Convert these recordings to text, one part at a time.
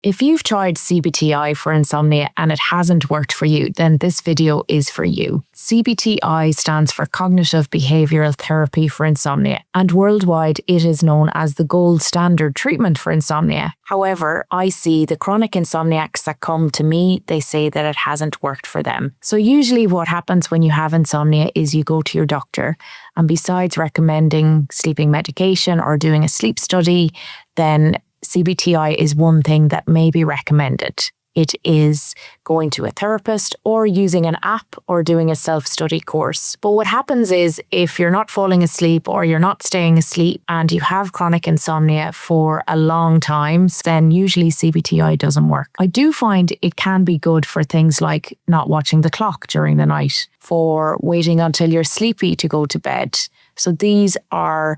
If you've tried CBTI for insomnia and it hasn't worked for you, then this video is for you. CBTI stands for Cognitive Behavioural Therapy for Insomnia, and worldwide it is known as the gold standard treatment for insomnia. However, I see the chronic insomniacs that come to me, they say that it hasn't worked for them. So usually what happens when you have insomnia is you go to your doctor, and besides recommending sleeping medication or doing a sleep study, then CBTI is one thing that may be recommended. It is going to a therapist or using an app or doing a self-study course. But what happens is if you're not falling asleep or you're not staying asleep and you have chronic insomnia for a long time, then usually CBTI doesn't work. I do find it can be good for things like not watching the clock during the night, for waiting until you're sleepy to go to bed. So these are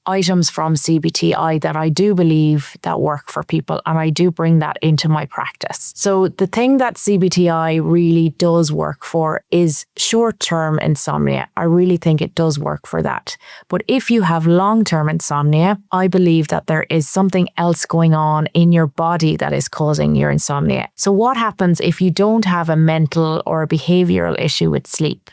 items from CBTI that I do believe that work for people, and I do bring that into my practice. So the thing that CBTI really does work for is short-term insomnia. I really think it does work for that. But if you have long-term insomnia, I believe that there is something else going on in your body that is causing your insomnia. So what happens if you don't have a mental or a behavioural issue with sleep?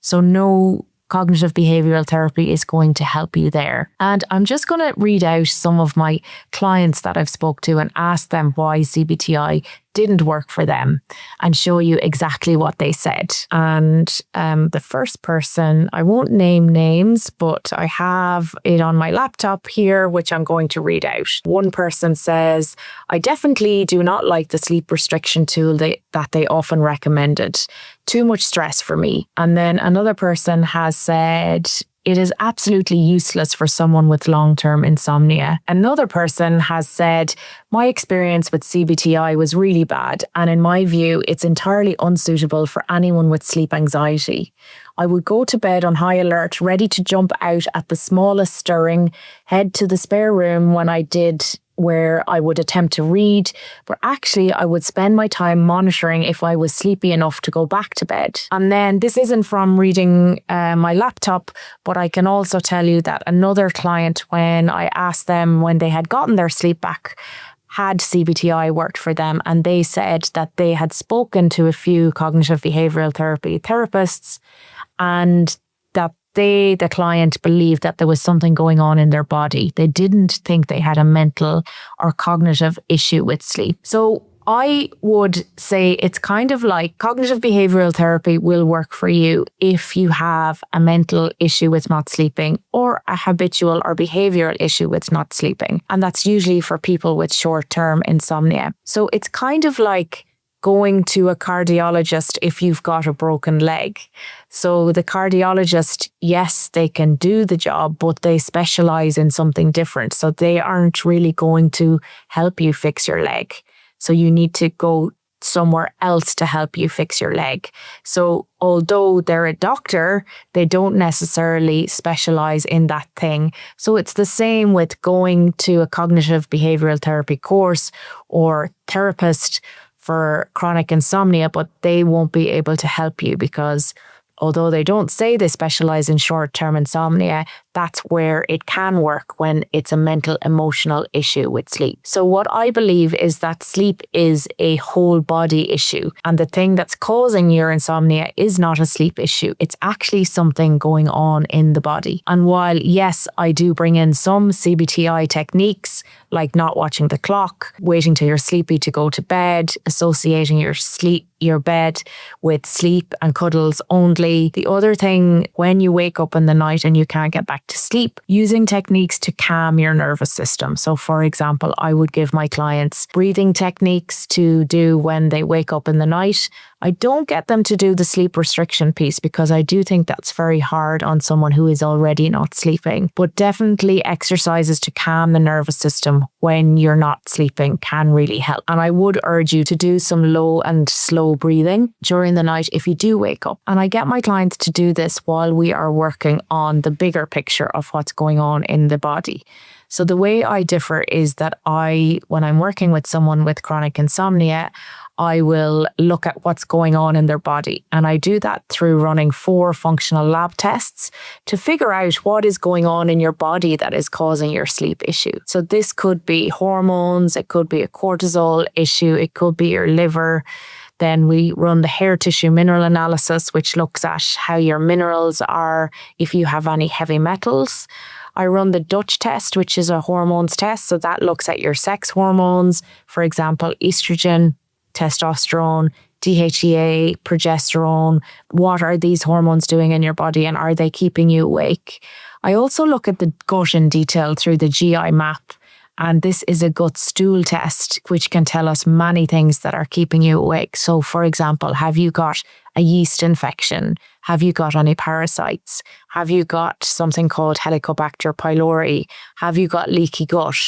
So no cognitive behavioural therapy is going to help you there. And I'm just going to read out some of my clients that I've spoke to and ask them why CBTI didn't work for them and show you exactly what they said. And the first person, I won't name names, but I have it on my laptop here, which I'm going to read out. One person says, I definitely do not like the sleep restriction tool that they often recommended. Too much stress for me. And then another person has said, it is absolutely useless for someone with long-term insomnia. Another person has said, my experience with CBTI was really bad, and in my view, it's entirely unsuitable for anyone with sleep anxiety. I would go to bed on high alert, ready to jump out at the smallest stirring, head to the spare room where I would attempt to read, but actually I would spend my time monitoring if I was sleepy enough to go back to bed. And then this isn't from reading my laptop, but I can also tell you that another client, when I asked them when they had gotten their sleep back, had CBTI worked for them, and they said that they had spoken to a few cognitive behavioural therapy therapists, and that the client believed that there was something going on in their body. They didn't think they had a mental or cognitive issue with sleep. So I would say it's kind of like cognitive behavioural therapy will work for you if you have a mental issue with not sleeping or a habitual or behavioural issue with not sleeping. And that's usually for people with short-term insomnia. So it's kind of like going to a cardiologist if you've got a broken leg. So the cardiologist, yes, they can do the job, but they specialize in something different. So they aren't really going to help you fix your leg. So you need to go somewhere else to help you fix your leg. So although they're a doctor, they don't necessarily specialize in that thing. So it's the same with going to a cognitive behavioral therapy course or therapist for chronic insomnia, but they won't be able to help you because although they don't say they specialize in short-term insomnia, that's where it can work when it's a mental, emotional issue with sleep. So what I believe is that sleep is a whole body issue, and the thing that's causing your insomnia is not a sleep issue. It's actually something going on in the body. And while, yes, I do bring in some CBTI techniques, like not watching the clock, waiting till you're sleepy to go to bed, associating your bed with sleep and cuddles only. The other thing, when you wake up in the night and you can't get back to sleep, using techniques to calm your nervous system. So for example, I would give my clients breathing techniques to do when they wake up in the night. I don't get them to do the sleep restriction piece because I do think that's very hard on someone who is already not sleeping. But definitely exercises to calm the nervous system when you're not sleeping can really help. And I would urge you to do some low and slow breathing during the night if you do wake up. And I get my clients to do this while we are working on the bigger picture of what's going on in the body. So the way I differ is that when I'm working with someone with chronic insomnia, I will look at what's going on in their body. And I do that through running 4 functional lab tests to figure out what is going on in your body that is causing your sleep issue. So this could be hormones, it could be a cortisol issue, it could be your liver. Then we run the hair tissue mineral analysis, which looks at how your minerals are, if you have any heavy metals. I run the Dutch test, which is a hormones test. So that looks at your sex hormones, for example, estrogen, testosterone, DHEA, progesterone. What are these hormones doing in your body and are they keeping you awake? I also look at the gut in detail through the GI map. And this is a gut stool test, which can tell us many things that are keeping you awake. So, for example, have you got a yeast infection? Have you got any parasites? Have you got something called Helicobacter pylori? Have you got leaky gut?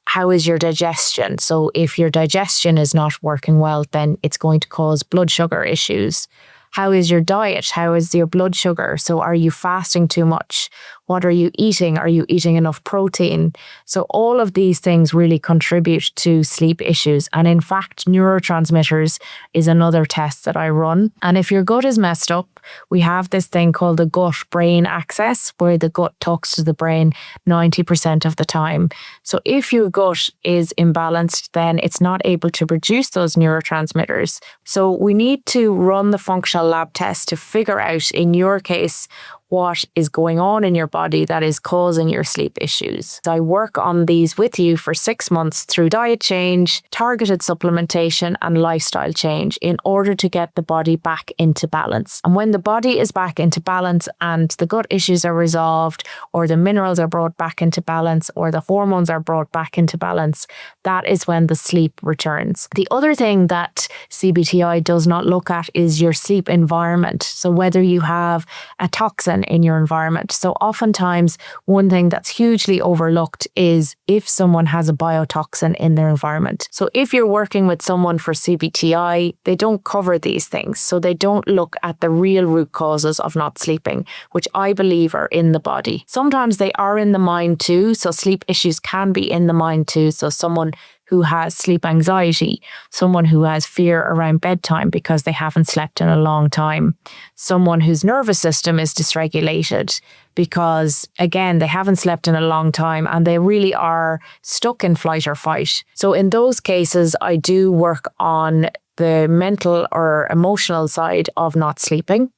How is your digestion? So if your digestion is not working well, then it's going to cause blood sugar issues. How is your diet? How is your blood sugar? So are you fasting too much? What are you eating? Are you eating enough protein? So all of these things really contribute to sleep issues. And in fact, neurotransmitters is another test that I run. And if your gut is messed up, we have this thing called the gut-brain axis, where the gut talks to the brain 90% of the time. So if your gut is imbalanced, then it's not able to produce those neurotransmitters. So we need to run the functional lab test to figure out, in your case, what is going on in your body that is causing your sleep issues. I work on these with you for 6 months through diet change, targeted supplementation, and lifestyle change in order to get the body back into balance. And when the body is back into balance and the gut issues are resolved, or the minerals are brought back into balance, or the hormones are brought back into balance, that is when the sleep returns. The other thing that CBTI does not look at is your sleep environment. So whether you have a toxin in your environment. So oftentimes, one thing that's hugely overlooked is if someone has a biotoxin in their environment. So if you're working with someone for CBTI, they don't cover these things. So they don't look at the real root causes of not sleeping, which I believe are in the body. Sometimes they are in the mind too. So sleep issues can be in the mind too. So someone who has sleep anxiety, someone who has fear around bedtime because they haven't slept in a long time, someone whose nervous system is dysregulated because, again, they haven't slept in a long time and they really are stuck in flight or fight. So in those cases, I do work on the mental or emotional side of not sleeping.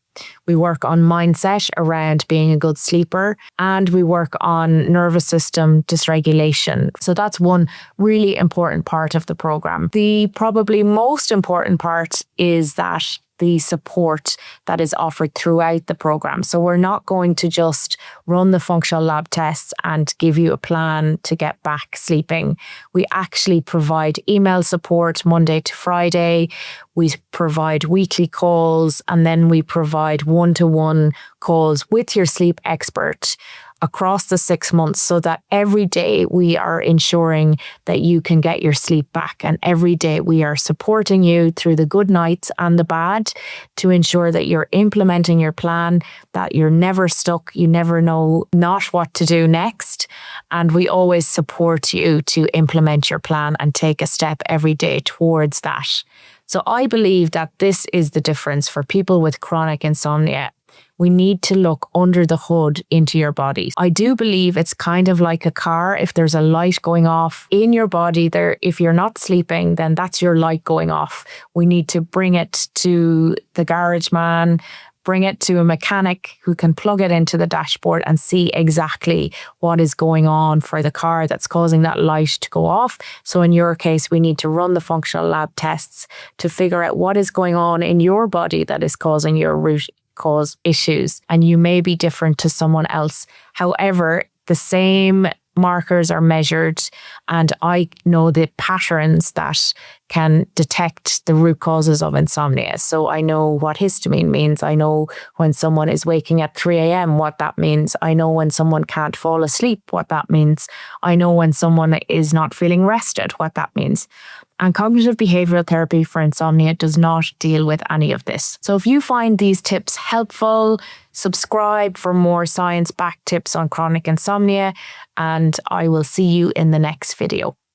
We work on mindset around being a good sleeper, and we work on nervous system dysregulation. So that's one really important part of the program. The probably most important part is that the support that is offered throughout the program. So we're not going to just run the functional lab tests and give you a plan to get back sleeping. We actually provide email support Monday to Friday. We provide weekly calls, and then we provide one-to-one calls with your sleep expert across the 6 months, so that every day we are ensuring that you can get your sleep back. And every day we are supporting you through the good nights and the bad to ensure that you're implementing your plan, that you're never stuck, you never know not what to do next. And we always support you to implement your plan and take a step every day towards that. So I believe that this is the difference for people with chronic insomnia. We need to look under the hood into your body. I do believe it's kind of like a car. If there's a light going off in your body there, if you're not sleeping, then that's your light going off. We need to bring it to the garage man, bring it to a mechanic who can plug it into the dashboard and see exactly what is going on for the car that's causing that light to go off. So in your case, we need to run the functional lab tests to figure out what is going on in your body that is causing your root cause issues. And you may be different to someone else. However, the same markers are measured, and I know the patterns that can detect the root causes of insomnia. So I know what histamine means. I know when someone is waking at 3 a.m. what that means. I know when someone can't fall asleep what that means. I know when someone is not feeling rested what that means. And cognitive behavioural therapy for insomnia does not deal with any of this. So if you find these tips helpful, subscribe for more science-backed tips on chronic insomnia, and I will see you in the next video.